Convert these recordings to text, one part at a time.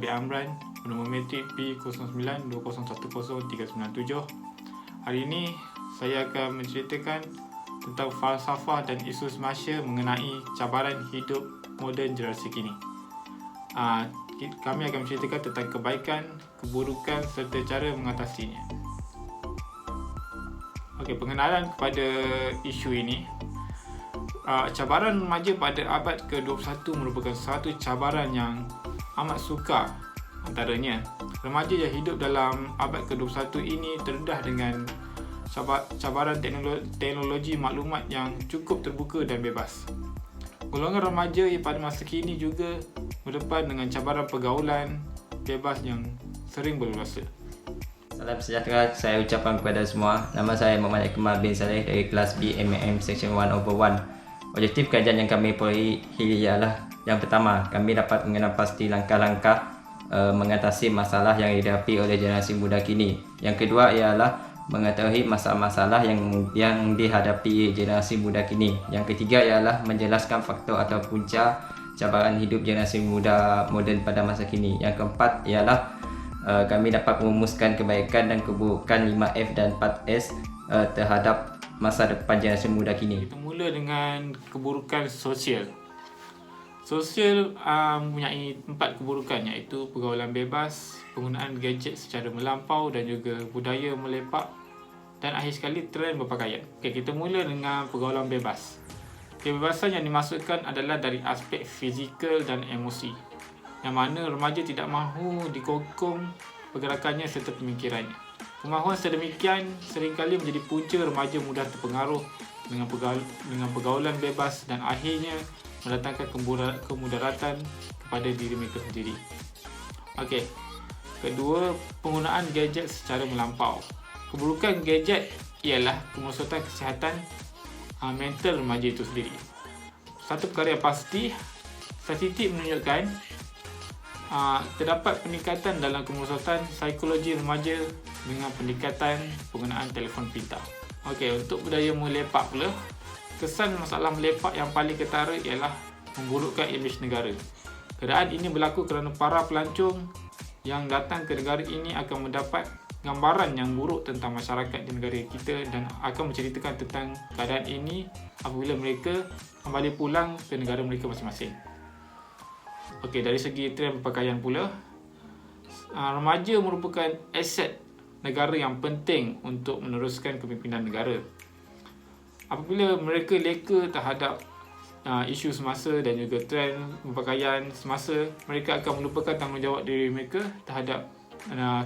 bin Amran, bernombor metrik P0920103997. Hari ini saya akan menceritakan tentang falsafah dan isu semasa mengenai cabaran hidup moden generasi kini. Kami akan menceritakan tentang kebaikan, keburukan serta cara mengatasinya. Pengenalan kepada isu ini. Cabaran remaja pada abad ke-21 merupakan satu cabaran yang amat sukar. Antaranya, remaja yang hidup dalam abad ke-21 ini terdedah dengan cabaran teknologi maklumat yang cukup terbuka dan bebas. Golongan remaja pada masa kini juga berdepan dengan cabaran pergaulan bebas yang sering berluasa. Salam sejahtera saya ucapkan kepada semua. Nama saya Muhammad Akmal bin Saleh dari kelas B MAM Section 1/1. Objektif kajian yang kami peroleh ialah yang pertama, kami dapat mengenal pasti langkah-langkah mengatasi masalah yang dihadapi oleh generasi muda kini. Yang kedua ialah mengetahui masalah-masalah yang dihadapi generasi muda kini. Yang ketiga ialah menjelaskan faktor atau punca cabaran hidup generasi muda moden pada masa kini. Yang keempat ialah kami dapat merumuskan kebaikan dan keburukan 5F dan 4S terhadap masa depan generasi muda kini. Kita mula dengan keburukan sosial. Sosial mempunyai 4 keburukan, iaitu pergaulan bebas, penggunaan gadget secara melampau dan juga budaya melepak, dan akhir sekali trend berpakaian. Kita mula dengan pergaulan bebas. Kebebasan yang dimaksudkan adalah dari aspek fizikal dan emosi, yang mana remaja tidak mahu dikongkong pergerakannya serta pemikirannya. Kemahuan sedemikian seringkali menjadi punca remaja mudah terpengaruh dengan pergaulan bebas dan akhirnya mendatangkan kemudaratan kepada diri mereka sendiri. Kedua, penggunaan gadget secara melampau. Keburukan gadget ialah kemerosotan kesihatan mental remaja itu sendiri. Satu perkara yang pasti, statistik menunjukkan terdapat peningkatan dalam kemerosotan psikologi remaja dengan peningkatan penggunaan telefon pintar. Untuk budaya melepak pula, kesan masalah melepak yang paling ketara ialah memburukkan imej negara. Keadaan ini berlaku kerana para pelancong yang datang ke negara ini akan mendapat gambaran yang buruk tentang masyarakat di negara kita dan akan menceritakan tentang keadaan ini apabila mereka kembali pulang ke negara mereka masing-masing. Dari segi trend berpakaian pula, remaja merupakan aset negara yang penting untuk meneruskan kepimpinan negara. Apabila mereka leka terhadap isu semasa dan juga trend berpakaian semasa, mereka akan melupakan tanggungjawab diri mereka terhadap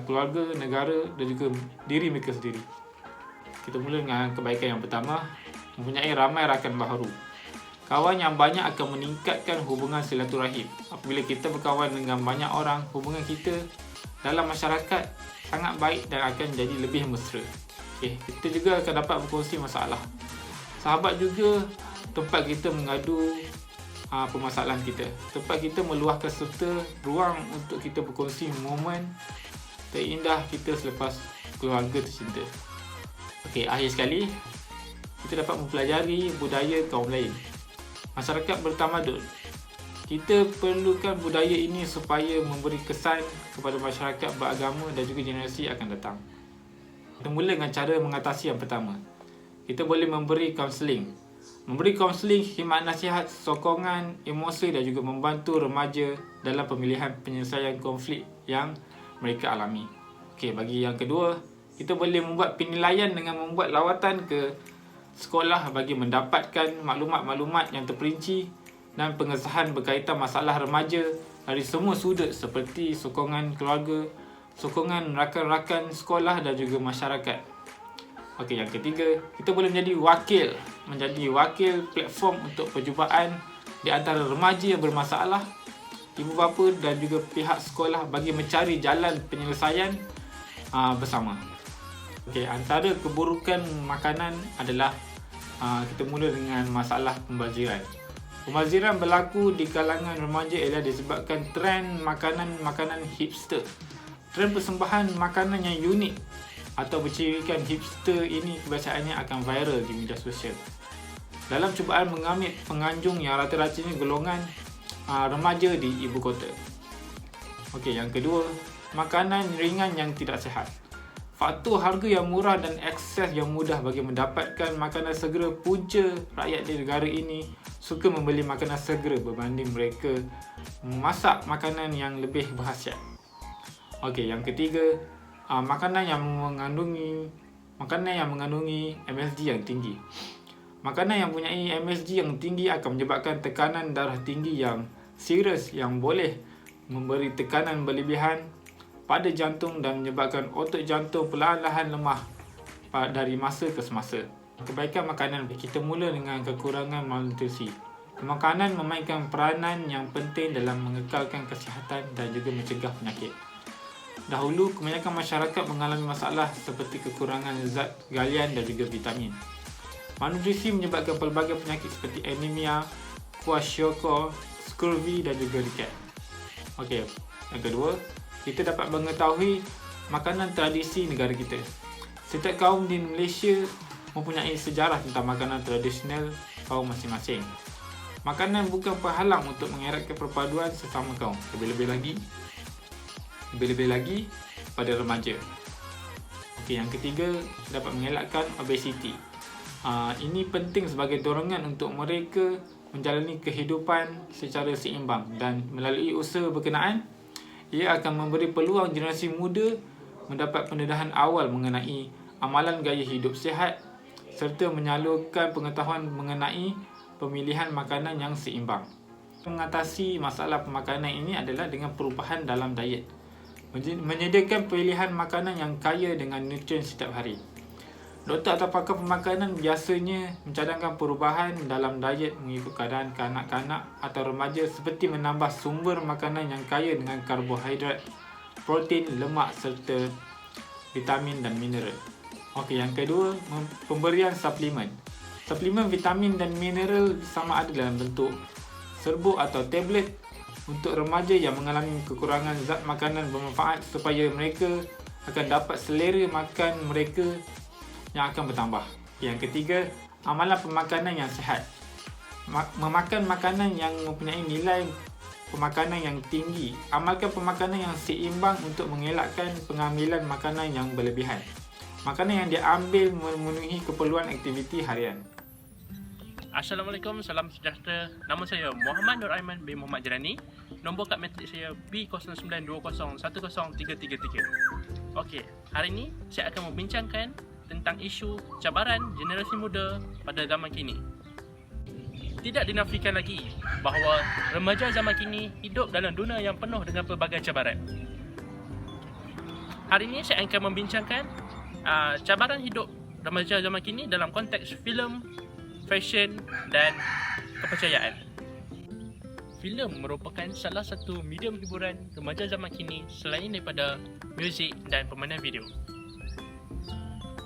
keluarga, negara dan juga diri mereka sendiri. Kita mula dengan kebaikan yang pertama, mempunyai ramai rakan baharu. Kawan yang banyak akan meningkatkan hubungan silaturahim. Apabila kita berkawan dengan banyak orang, hubungan kita dalam masyarakat sangat baik dan akan jadi lebih mesra. Kita juga akan dapat berkongsi masalah. Sahabat juga tempat kita mengadu permasalahan kita. Tempat kita meluahkan serta ruang untuk kita berkongsi momen terindah kita selepas keluarga tercinta. Akhir sekali, kita dapat mempelajari budaya kaum lain. Masyarakat bertamadun. Kita perlukan budaya ini supaya memberi kesan kepada masyarakat beragama dan juga generasi akan datang. Kita mula dengan cara mengatasi yang pertama. Kita boleh memberi kaunseling. Memberi kaunseling, khidmat nasihat, sokongan, emosi dan juga membantu remaja dalam pemilihan penyelesaian konflik yang mereka alami. Bagi yang kedua, kita boleh membuat penilaian dengan membuat lawatan ke sekolah bagi mendapatkan maklumat-maklumat yang terperinci dan pengesahan berkaitan masalah remaja dari semua sudut seperti sokongan keluarga, sokongan rakan-rakan sekolah dan juga masyarakat. Yang ketiga, kita boleh menjadi wakil platform untuk perjumpaan di antara remaja yang bermasalah, ibu bapa dan juga pihak sekolah bagi mencari jalan penyelesaian bersama. Antara keburukan makanan adalah kita mula dengan masalah pembaziran. Pembaziran berlaku di kalangan remaja ialah disebabkan trend makanan hipster. Trend persembahan makanan yang unik atau bercirikan hipster ini kebiasaannya akan viral di media sosial. Dalam cubaan mengambil pengunjung yang rata-ratanya golongan remaja di ibu kota. Okey, yang kedua, makanan ringan yang tidak sihat. Faktor harga yang murah dan akses yang mudah bagi mendapatkan makanan segera punca rakyat di negara ini suka membeli makanan segera berbanding mereka memasak makanan yang lebih berkhasiat. Okey, yang ketiga, makanan yang mengandungi MSG yang tinggi. Makanan yang mempunyai MSG yang tinggi akan menyebabkan tekanan darah tinggi yang serius yang boleh memberi tekanan berlebihan pada jantung dan menyebabkan otot jantung perlahan-lahan lemah dari masa ke semasa. Kebaikan makanan, kita mula dengan kekurangan malnutrisi. Makanan memainkan peranan yang penting dalam mengekalkan kesihatan dan juga mencegah penyakit. Dahulu, kebanyakan masyarakat mengalami masalah seperti kekurangan zat galian dan juga vitamin. Malnutrisi menyebabkan pelbagai penyakit seperti anemia, kwashiorkor, scurvy dan juga riket. Okey, yang kedua, kita dapat mengetahui makanan tradisi negara kita. Setiap kaum di Malaysia mempunyai sejarah tentang makanan tradisional kaum masing-masing. Makanan bukan penghalang untuk mengeratkan perpaduan sesama kaum, lebih-lebih lagi pada remaja. Okey, yang ketiga, dapat mengelakkan obesiti. Ini penting sebagai dorongan untuk mereka menjalani kehidupan secara seimbang dan melalui usaha berkenaan, ia akan memberi peluang generasi muda mendapat pendedahan awal mengenai amalan gaya hidup sihat serta menyalurkan pengetahuan mengenai pemilihan makanan yang seimbang. Mengatasi masalah pemakanan ini adalah dengan perubahan dalam diet. Menyediakan pilihan makanan yang kaya dengan nutrien setiap hari. Doktor atau pakar pemakanan biasanya mencadangkan perubahan dalam diet mengikut keadaan kanak-kanak atau remaja seperti menambah sumber makanan yang kaya dengan karbohidrat, protein, lemak serta vitamin dan mineral. Okey, yang kedua, pemberian suplemen. Suplemen vitamin dan mineral sama ada dalam bentuk serbuk atau tablet untuk remaja yang mengalami kekurangan zat makanan bermanfaat supaya mereka akan dapat selera makan mereka yang akan bertambah. Yang ketiga, amalan pemakanan yang sihat. Memakan makanan yang mempunyai nilai pemakanan yang tinggi. Amalkan pemakanan yang seimbang untuk mengelakkan pengambilan makanan yang berlebihan. Makanan yang diambil memenuhi keperluan aktiviti harian. Assalamualaikum, salam sejahtera. Nama saya Muhammad Nur Aiman bin Muhammad Jerani. Nombor kad matrik saya B0920103333. Okey, hari ini saya akan membincangkan tentang isu cabaran generasi muda pada zaman kini. Tidak dinafikan lagi bahawa remaja zaman kini hidup dalam dunia yang penuh dengan pelbagai cabaran. Hari ini saya akan membincangkan cabaran hidup remaja zaman kini dalam konteks filem, fashion dan kepercayaan. Filem merupakan salah satu medium hiburan remaja zaman kini selain daripada muzik dan permainan video.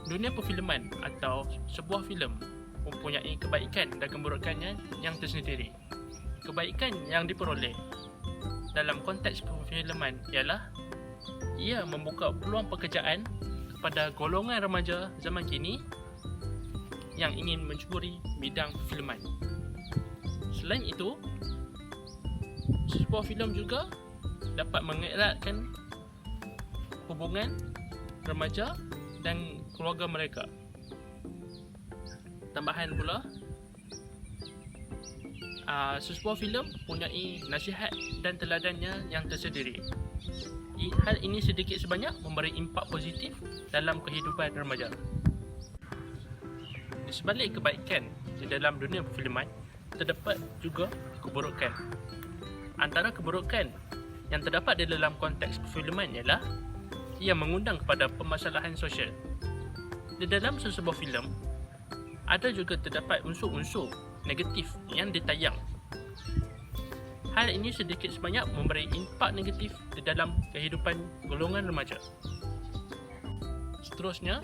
Dunia perfilman atau sebuah filem mempunyai kebaikan dan keburukannya yang tersendiri. Kebaikan yang diperoleh dalam konteks perfilman ialah ia membuka peluang pekerjaan kepada golongan remaja zaman kini yang ingin mencuburi bidang perfilman. Selain itu, sebuah filem juga dapat mengeratkan hubungan remaja dan keluarga mereka. Tambahan pula, sebuah filem mempunyai nasihat dan teladannya yang tersendiri. Hal ini sedikit sebanyak memberi impak positif dalam kehidupan remaja. Di sebalik kebaikan di dalam dunia perfilman, terdapat juga keburukan. Antara keburukan yang terdapat di dalam konteks perfilman ialah ia mengundang kepada permasalahan sosial. Di dalam sebuah filem, ada juga terdapat unsur-unsur negatif yang ditayang. Hal ini sedikit sebanyak memberi impak negatif di dalam kehidupan golongan remaja. Seterusnya,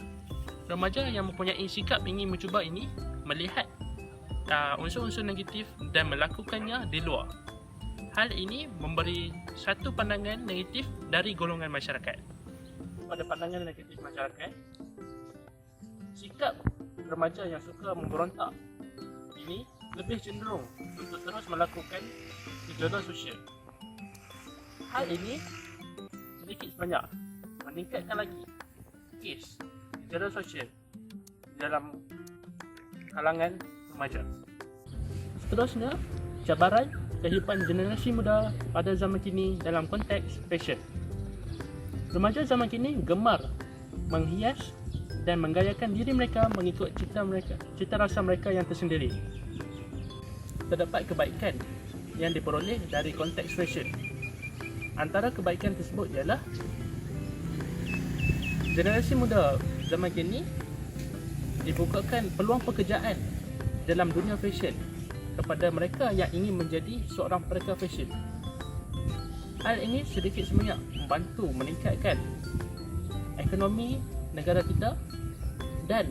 remaja yang mempunyai sikap ingin mencuba ini melihat unsur-unsur negatif dan melakukannya di luar. Hal ini memberi satu pandangan negatif dari golongan masyarakat. Pada pandangan negatif masyarakat, sikap remaja yang suka memberontak ini lebih cenderung untuk terus melakukan gejolak sosial. Hal ini sedikit sebanyak meningkatkan lagi kes secara sosial dalam kalangan remaja. Seterusnya, cabaran kehidupan generasi muda pada zaman kini dalam konteks fashion. Remaja zaman kini gemar menghias dan menggayakan diri mereka mengikut cita rasa mereka yang tersendiri. Terdapat kebaikan yang diperoleh dari konteks fashion. Antara kebaikan tersebut ialah generasi muda zaman kini dibukakan peluang pekerjaan dalam dunia fashion kepada mereka yang ingin menjadi seorang pereka fashion. Hal ini sedikit sebanyak membantu meningkatkan ekonomi negara kita dan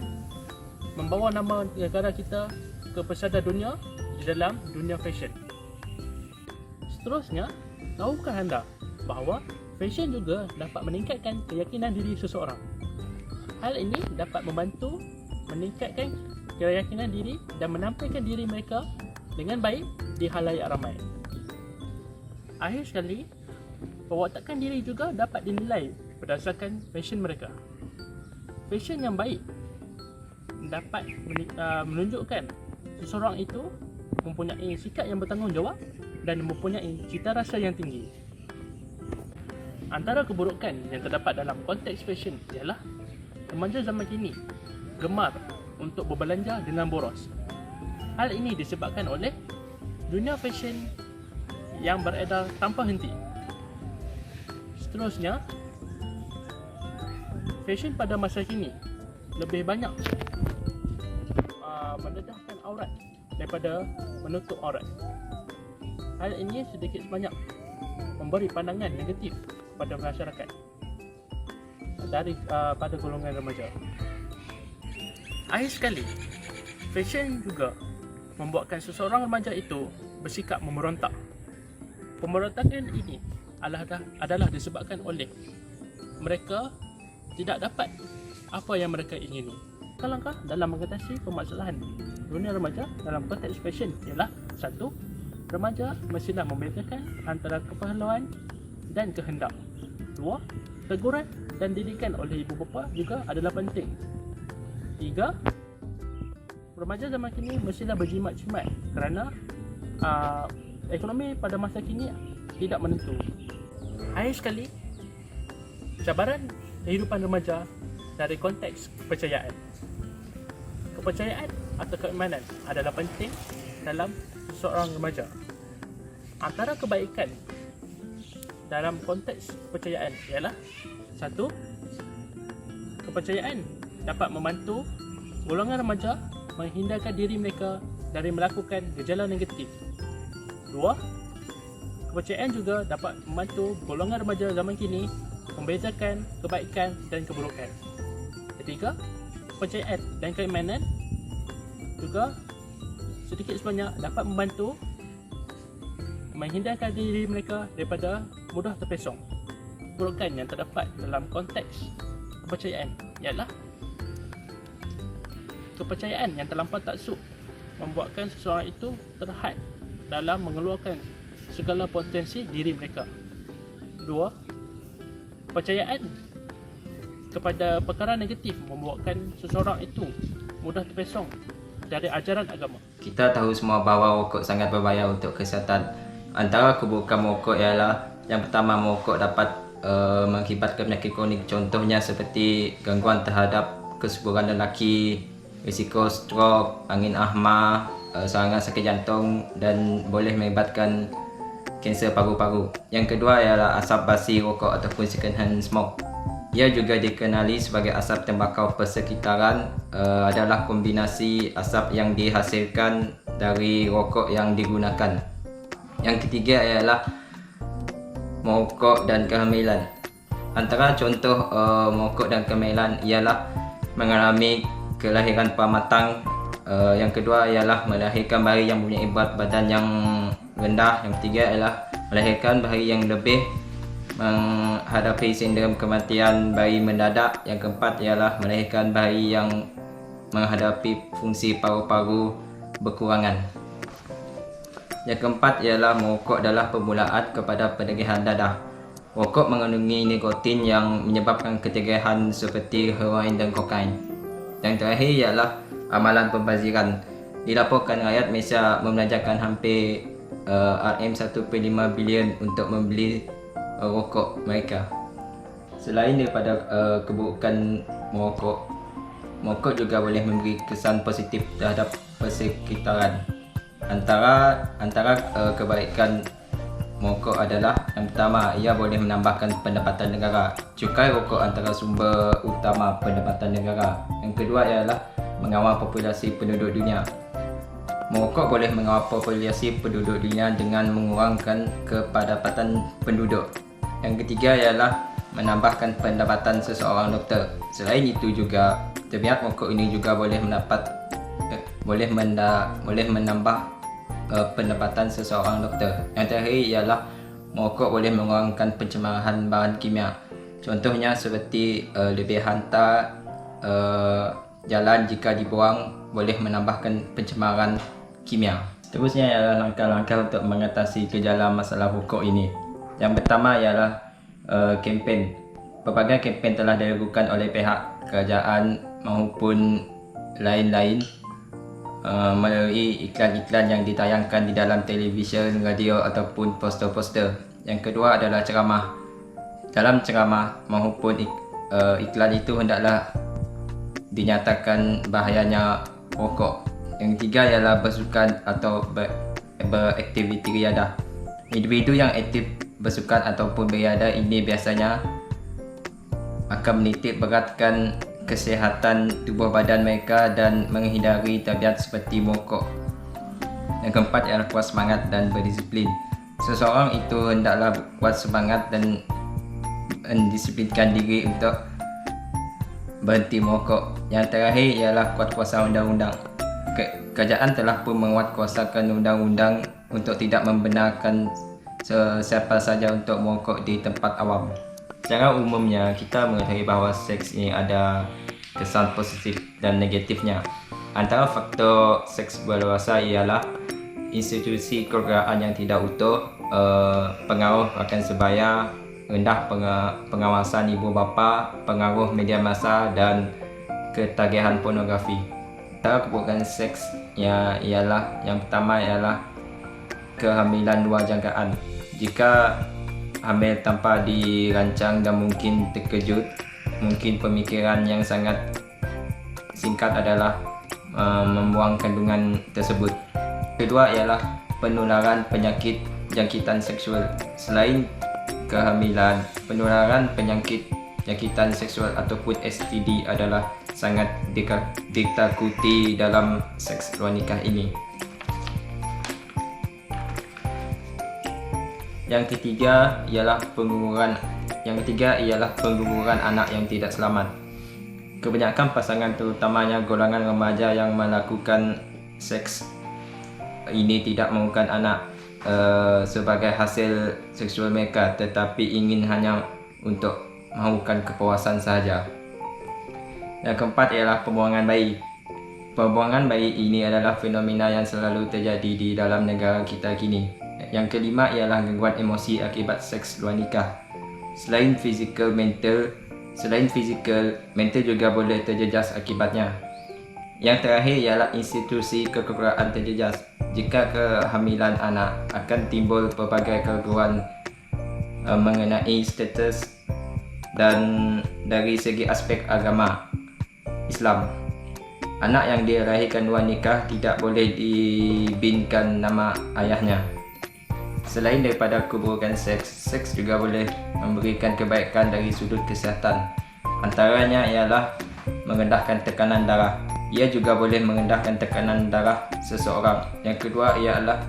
membawa nama negara kita ke pesada dunia di dalam dunia fashion. Seterusnya, tahukah anda bahawa fashion juga dapat meningkatkan keyakinan diri seseorang? Hal ini dapat membantu meningkatkan keyakinan diri dan menampilkan diri mereka dengan baik di halayak ramai. Akhir sekali, perwatakan diri juga dapat dinilai berdasarkan fashion mereka. Fashion yang baik dapat menunjukkan seseorang itu mempunyai sikap yang bertanggungjawab dan mempunyai cita rasa yang tinggi. Antara keburukan yang terdapat dalam konteks fashion ialah remaja zaman kini gemar untuk berbelanja dengan boros. Hal ini disebabkan oleh dunia fashion yang beredar tanpa henti. Seterusnya, fashion pada masa kini lebih banyak mendedahkan aurat daripada menutup aurat. Hal ini sedikit sebanyak memberi pandangan negatif kepada masyarakat pada golongan remaja. Akhir sekali, fashion juga membuatkan seseorang remaja itu bersikap memberontak. Pemberontakan ini adalah disebabkan oleh mereka tidak dapat apa yang mereka ingini. Langkah dalam mengatasi permasalahan dunia remaja dalam konteks fashion ialah 1. Remaja mestilah membezakan antara keperluan dan kehendak. 2. Teguran dan didikan oleh ibu bapa juga adalah penting. 3. Remaja zaman kini mestilah berjimat-jimat kerana ekonomi pada masa kini tidak menentu. Akhir sekali, cabaran kehidupan remaja dari konteks kepercayaan. Kepercayaan atau keimanan adalah penting dalam seorang remaja. Antara kebaikan dalam konteks kepercayaan ialah 1. Kepercayaan dapat membantu golongan remaja menghindarkan diri mereka dari melakukan gejala negatif. 2. Kepercayaan juga dapat membantu golongan remaja zaman kini membezakan kebaikan dan keburukan. 3. Kepercayaan dan keimanan juga sedikit sebanyak dapat membantu menghindarkan diri mereka daripada mudah terpesong. Keburukan yang terdapat dalam konteks kepercayaan ialah kepercayaan yang terlampau taksub membuatkan seseorang itu terhad dalam mengeluarkan segala potensi diri mereka. 2. Kepercayaan kepada perkara negatif membuatkan seseorang itu mudah terpesong dari ajaran agama. Kita tahu semua bahawa rokok sangat berbahaya untuk kesihatan. Antara keburukan merokok ialah yang pertama, merokok dapat mengakibatkan penyakit kronik, contohnya seperti gangguan terhadap kesuburan lelaki, risiko strok, angin ahma, serangan sakit jantung dan boleh mengakibatkan kanser paru-paru. Yang kedua ialah asap basi rokok ataupun second hand smoke. Ia juga dikenali sebagai asap tembakau persekitaran, adalah kombinasi asap yang dihasilkan dari rokok yang digunakan. Yang ketiga ialah merokok dan kehamilan. Antara contoh merokok dan kehamilan ialah mengalami kelahiran pramatang. Yang kedua ialah melahirkan bayi yang mempunyai berat badan yang rendah. Yang ketiga ialah melahirkan bayi yang lebih, menghadapi sindrom kematian bayi mendadak. Yang keempat ialah melahirkan bayi yang menghadapi fungsi paru-paru berkurangan. Yang keempat ialah merokok adalah permulaan kepada penderihan dadah. Rokok mengandungi nikotin yang menyebabkan ketegangan seperti heroin dan kokain. Yang terakhir ialah amalan pembaziran. Dilaporkan rakyat Malaysia membelanjakan hampir RM1.5 bilion untuk membeli rokok mereka. Selain daripada keburukan merokok juga boleh memberi kesan positif terhadap persekitaran. Antara kebaikan merokok adalah yang pertama, ia boleh menambahkan pendapatan negara. Cukai rokok antara sumber utama pendapatan negara. Yang kedua ialah mengawal populasi penduduk dunia. Merokok boleh mengawal populasi penduduk dunia dengan mengurangkan kepadatan penduduk. Yang ketiga ialah menambahkan pendapatan seseorang doktor. Selain itu juga, terbiat merokok ini juga boleh menambah pendapatan seseorang doktor. Yang terakhir ialah merokok boleh mengurangkan pencemaran bahan kimia. Contohnya seperti lebih hantar jalan jika dibuang boleh menambahkan pencemaran kimia. Seterusnya ialah langkah-langkah untuk mengatasi gejala masalah rokok ini. Yang pertama ialah kempen. Berbagai kempen telah dilakukan oleh pihak kerajaan maupun lain-lain melalui iklan-iklan yang ditayangkan di dalam televisyen, radio ataupun poster-poster. Yang kedua adalah ceramah. Dalam ceramah maupun iklan itu hendaklah dinyatakan bahayanya rokok. Yang ketiga ialah bersukan atau beraktiviti riadah. Individu yang aktif bersukan ataupun beriadah ini biasanya akan menitik beratkan kesihatan tubuh badan mereka dan menghindari tabiat seperti merokok. Yang keempat ialah kuat semangat dan berdisiplin. Seseorang itu hendaklah kuat semangat dan mendisiplinkan diri untuk berhenti merokok. Yang terakhir ialah kuat kuasa undang-undang. Kerajaan telah pun menguatkuasakan undang-undang untuk tidak membenarkan siapa saja untuk merokok di tempat awam. Secara umumnya, kita mengetahui bahawa seks ini ada kesan positif dan negatifnya. Antara faktor seks berluasa ialah institusi keluargaan yang tidak utuh, pengaruh rakan sebaya, rendah pengawasan ibu bapa, pengaruh media massa dan ketagihan pornografi. Antara keburukan seks ialah yang pertama ialah kehamilan luar jangkaan. Jika hamil tanpa dirancang dan mungkin terkejut, mungkin pemikiran yang sangat singkat adalah membuang kandungan tersebut. Kedua ialah penularan penyakit jangkitan seksual. Selain kehamilan, penularan penyakit jangkitan seksual ataupun STD adalah sangat ditakuti dalam seks luar nikah ini. Yang ketiga ialah pengguguran anak yang tidak selamat. Kebanyakan pasangan, terutamanya golongan remaja yang melakukan seks ini, tidak mahukan anak sebagai hasil seksual mereka, tetapi ingin hanya untuk mahukan kepuasan sahaja. Yang keempat ialah pembuangan bayi. Pembuangan bayi ini adalah fenomena yang selalu terjadi di dalam negara kita kini. Yang kelima ialah gangguan emosi akibat seks luar nikah. Selain fizikal, mental juga boleh terjejas akibatnya. Yang terakhir ialah institusi kekeluargaan terjejas. Jika kehamilan anak, akan timbul pelbagai keraguan mengenai status dan dari segi aspek agama Islam. Anak yang dilahirkan luar nikah tidak boleh dibinkan nama ayahnya. Selain daripada keburukan seks juga boleh memberikan kebaikan dari sudut kesihatan. Antaranya ialah merendahkan tekanan darah. Ia juga boleh merendahkan tekanan darah seseorang. Yang kedua ialah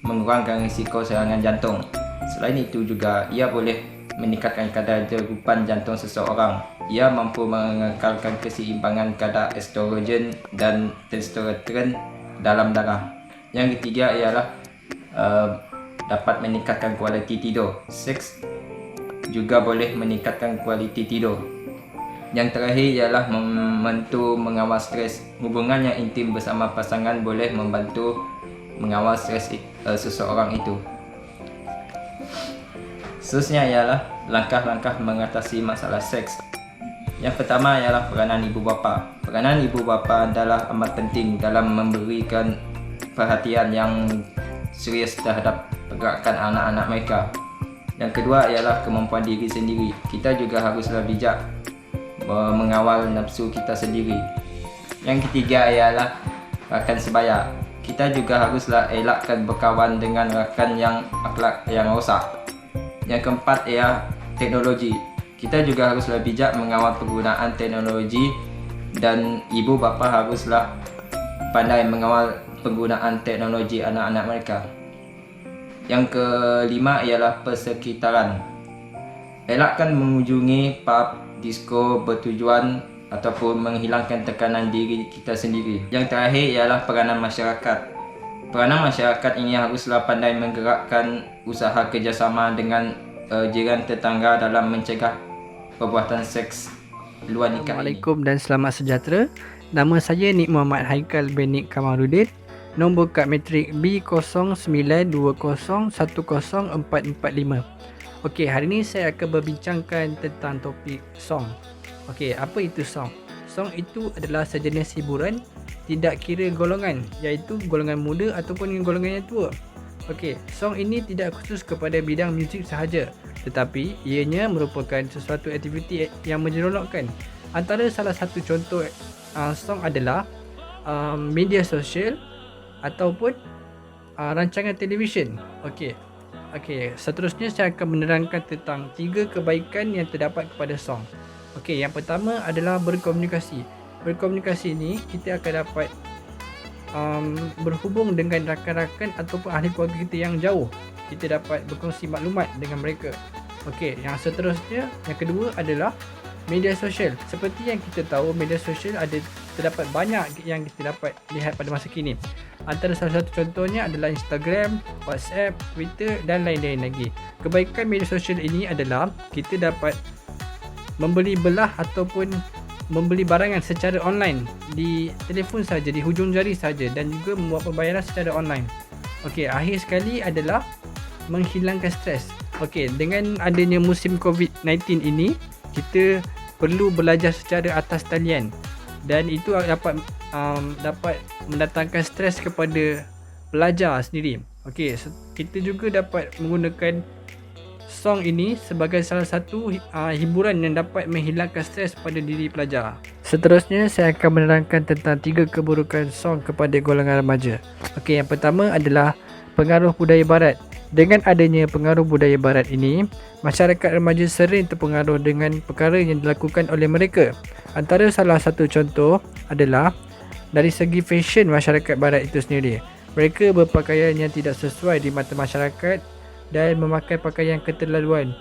mengurangkan risiko serangan jantung. Selain itu juga ia boleh meningkatkan kadar degupan jantung seseorang. Ia mampu mengekalkan keseimbangan kadar estrogen dan testosteron dalam darah. Yang ketiga ialah dapat meningkatkan kualiti tidur. Seks juga boleh meningkatkan kualiti tidur. Yang terakhir ialah membantu mengawal stres. Hubungan yang intim bersama pasangan boleh membantu mengawal stres seseorang itu. Seterusnya ialah langkah-langkah mengatasi masalah seks. Yang pertama ialah peranan ibu bapa. Peranan ibu bapa adalah amat penting dalam memberikan perhatian yang serius terhadap pergerakan anak-anak mereka. Yang kedua ialah kemampuan diri sendiri. Kita juga haruslah bijak mengawal nafsu kita sendiri. Yang ketiga ialah rakan sebaya. Kita juga haruslah elakkan berkawan dengan rakan yang akhlak yang rosak. Yang keempat ialah teknologi. Kita juga haruslah bijak mengawal penggunaan teknologi, dan ibu bapa haruslah pandai mengawal penggunaan teknologi anak-anak mereka. Yang kelima ialah persekitaran. Elakkan mengunjungi pub, disko bertujuan ataupun menghilangkan tekanan diri kita sendiri. Yang terakhir ialah peranan masyarakat. Peranan masyarakat ini haruslah pandai menggerakkan usaha kerjasama dengan jiran tetangga dalam mencegah perbuatan seks luar nikah ini. Assalamualaikum dan selamat sejahtera. Nama saya Nik Muhammad Haikal bin Nik Kamarudin. Nombor kad matrik B0920100445. Okey, hari ini saya akan berbincangkan tentang topik song. Okey, apa itu song? Song itu adalah sejenis hiburan tidak kira golongan, iaitu golongan muda ataupun golongan yang tua. Okey, song ini tidak khusus kepada bidang muzik sahaja, tetapi ianya merupakan sesuatu aktiviti yang menyeronokkan. Antara salah satu contoh song adalah media sosial ataupun rancangan televisyen. Okey, seterusnya saya akan menerangkan tentang 3 kebaikan yang terdapat kepada song. Okey, yang pertama adalah berkomunikasi. Berkomunikasi ni kita akan dapat berhubung dengan rakan-rakan ataupun ahli keluarga kita yang jauh. Kita dapat berkongsi maklumat dengan mereka. Okey, yang seterusnya, yang kedua adalah media sosial. Seperti yang kita tahu, media sosial terdapat banyak yang kita dapat lihat pada masa kini. Antara salah satu contohnya adalah Instagram, WhatsApp, Twitter dan lain-lain lagi. Kebaikan media sosial ini adalah kita dapat membeli belah ataupun membeli barangan secara online di telefon saja, di hujung jari saja, dan juga membuat pembayaran secara online. Okey, akhir sekali adalah menghilangkan stres. Okey, dengan adanya musim COVID-19 ini, kita perlu belajar secara atas talian, dan itu dapat mendatangkan stres kepada pelajar sendiri. Okey, kita juga dapat menggunakan song ini sebagai salah satu hiburan yang dapat menghilangkan stres pada diri pelajar. Seterusnya saya akan menerangkan tentang 3 keburukan song kepada golongan remaja. Okey, yang pertama adalah pengaruh budaya barat. Dengan adanya pengaruh budaya barat ini, masyarakat remaja sering terpengaruh dengan perkara yang dilakukan oleh mereka. Antara salah satu contoh adalah dari segi fashion masyarakat barat itu sendiri. Mereka berpakaian yang tidak sesuai di mata masyarakat dan memakai pakaian keterlaluan.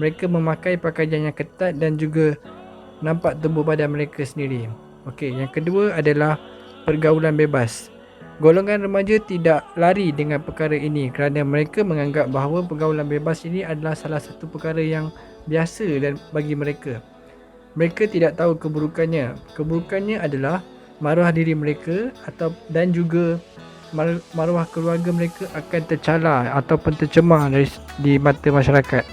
Mereka memakai pakaian yang ketat dan juga nampak tubuh badan mereka sendiri. Okey, yang kedua adalah pergaulan bebas. Golongan remaja tidak lari dengan perkara ini kerana mereka menganggap bahawa pergaulan bebas ini adalah salah satu perkara yang biasa dan bagi mereka. Mereka tidak tahu keburukannya. Keburukannya adalah maruah diri mereka dan juga maruah keluarga mereka akan tercalar ataupun tercemar di mata masyarakat.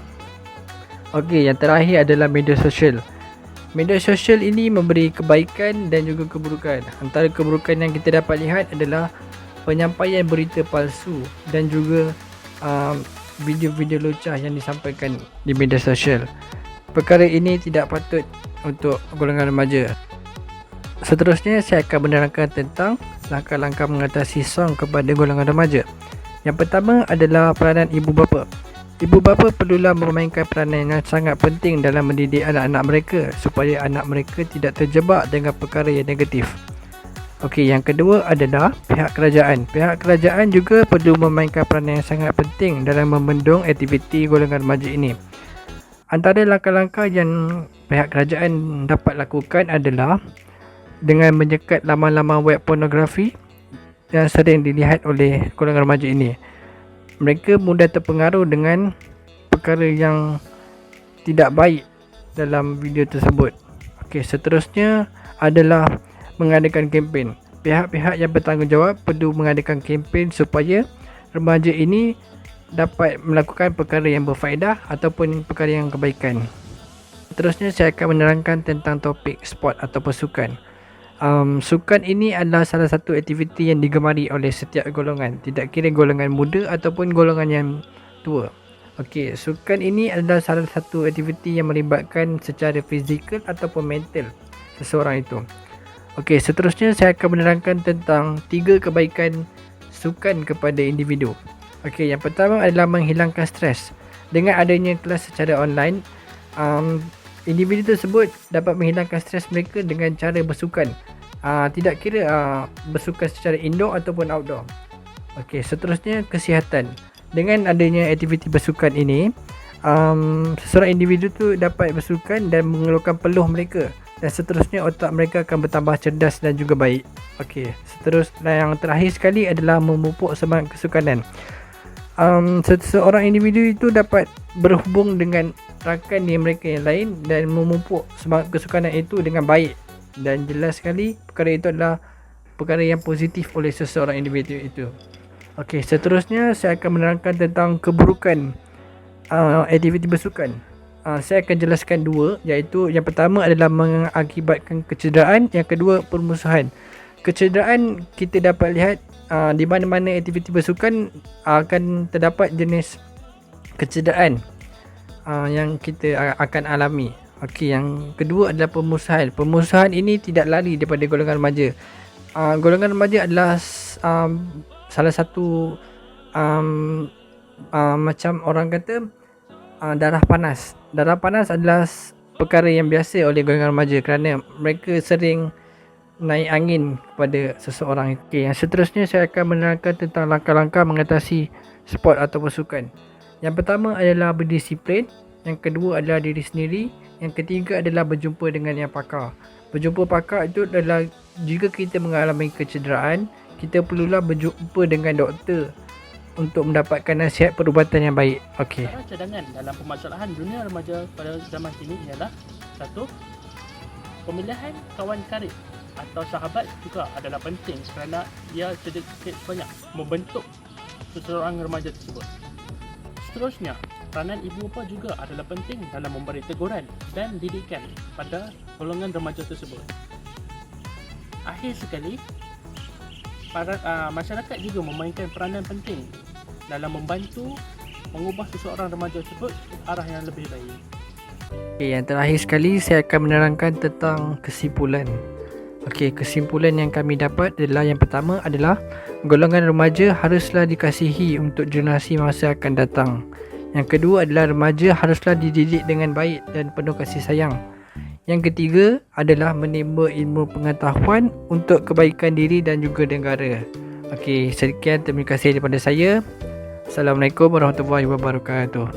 Okey, yang terakhir adalah media sosial. Media sosial ini memberi kebaikan dan juga keburukan. Antara keburukan yang kita dapat lihat adalah penyampaian berita palsu dan juga video-video lucah yang disampaikan di media sosial. Perkara ini tidak patut untuk golongan remaja. Seterusnya saya akan menerangkan tentang langkah-langkah mengatasi song kepada golongan remaja. Yang pertama adalah peranan ibu bapa. Ibu bapa perlulah memainkan peranan yang sangat penting dalam mendidik anak-anak mereka supaya anak mereka tidak terjebak dengan perkara yang negatif. Okey, yang kedua adalah pihak kerajaan. Pihak kerajaan juga perlu memainkan peranan yang sangat penting dalam membendung aktiviti golongan remaja ini. Antara langkah-langkah yang pihak kerajaan dapat lakukan adalah dengan menyekat laman-laman web pornografi yang sering dilihat oleh golongan remaja ini. Mereka mudah terpengaruh dengan perkara yang tidak baik dalam video tersebut. Okey, seterusnya adalah mengadakan kempen. Pihak-pihak yang bertanggungjawab perlu mengadakan kempen supaya remaja ini dapat melakukan perkara yang berfaedah ataupun perkara yang kebaikan. Seterusnya saya akan menerangkan tentang topik sport atau sukan. Sukan ini adalah salah satu aktiviti yang digemari oleh setiap golongan, tidak kira golongan muda ataupun golongan yang tua. Okey, sukan ini adalah salah satu aktiviti yang melibatkan secara fizikal ataupun mental seseorang itu. Okey, seterusnya saya akan menerangkan tentang 3 kebaikan sukan kepada individu. Okey, yang pertama adalah menghilangkan stres. Dengan adanya kelas secara online, individu tersebut dapat menghilangkan stres mereka dengan cara bersukan. Tidak kira bersukan secara indoor ataupun outdoor. Okey, seterusnya kesihatan. Dengan adanya aktiviti bersukan ini, seseorang individu tu dapat bersukan dan mengeluarkan peluh mereka, dan seterusnya otak mereka akan bertambah cerdas dan juga baik. Okey, seterusnya yang terakhir sekali adalah memupuk semangat kesukanan. Seseorang individu itu dapat berhubung dengan rakan mereka yang lain dan memupuk semangat kesukanan itu dengan baik, dan jelas sekali perkara itu adalah perkara yang positif oleh seseorang individu itu. Okey, seterusnya saya akan menerangkan tentang keburukan aktiviti bersukan. Saya akan jelaskan 2, iaitu yang pertama adalah mengakibatkan kecederaan, yang kedua permusuhan. Kecederaan kita dapat lihat di mana-mana aktiviti bersukan akan terdapat jenis kecederaan yang kita akan alami. Okey, yang kedua adalah permusuhan. Permusuhan ini tidak lari daripada golongan remaja. Golongan remaja adalah salah satu macam orang kata darah panas. Darah panas adalah perkara yang biasa oleh golongan remaja kerana mereka sering naik angin kepada seseorang. Okey, yang seterusnya saya akan menerangkan tentang langkah-langkah mengatasi sport atau sukan. Yang pertama adalah berdisiplin, yang kedua adalah diri sendiri, yang ketiga adalah berjumpa dengan yang pakar. Berjumpa pakar itu adalah jika kita mengalami kecederaan, kita perlulah berjumpa dengan doktor untuk mendapatkan nasihat perubatan yang baik. Okey. Cara cadangan dalam permasalahan dunia remaja pada zaman kini ialah 1. Pemilihan kawan karib atau sahabat juga adalah penting kerana ia sedikit banyak membentuk seseorang remaja tersebut. Seterusnya, peranan ibu bapa juga adalah penting dalam memberi teguran dan didikan pada golongan remaja tersebut. Akhir sekali, masyarakat juga memainkan peranan penting dalam membantu mengubah seseorang remaja tersebut ke arah yang lebih baik. Okay, yang terakhir sekali saya akan menerangkan tentang kesimpulan. Okey, kesimpulan yang kami dapat adalah yang pertama adalah golongan remaja haruslah dikasihi untuk generasi masa akan datang. Yang kedua adalah remaja haruslah dididik dengan baik dan penuh kasih sayang. Yang ketiga adalah menimba ilmu pengetahuan untuk kebaikan diri dan juga negara. Okey, sekian, terima kasih daripada saya. Assalamualaikum warahmatullahi wabarakatuh.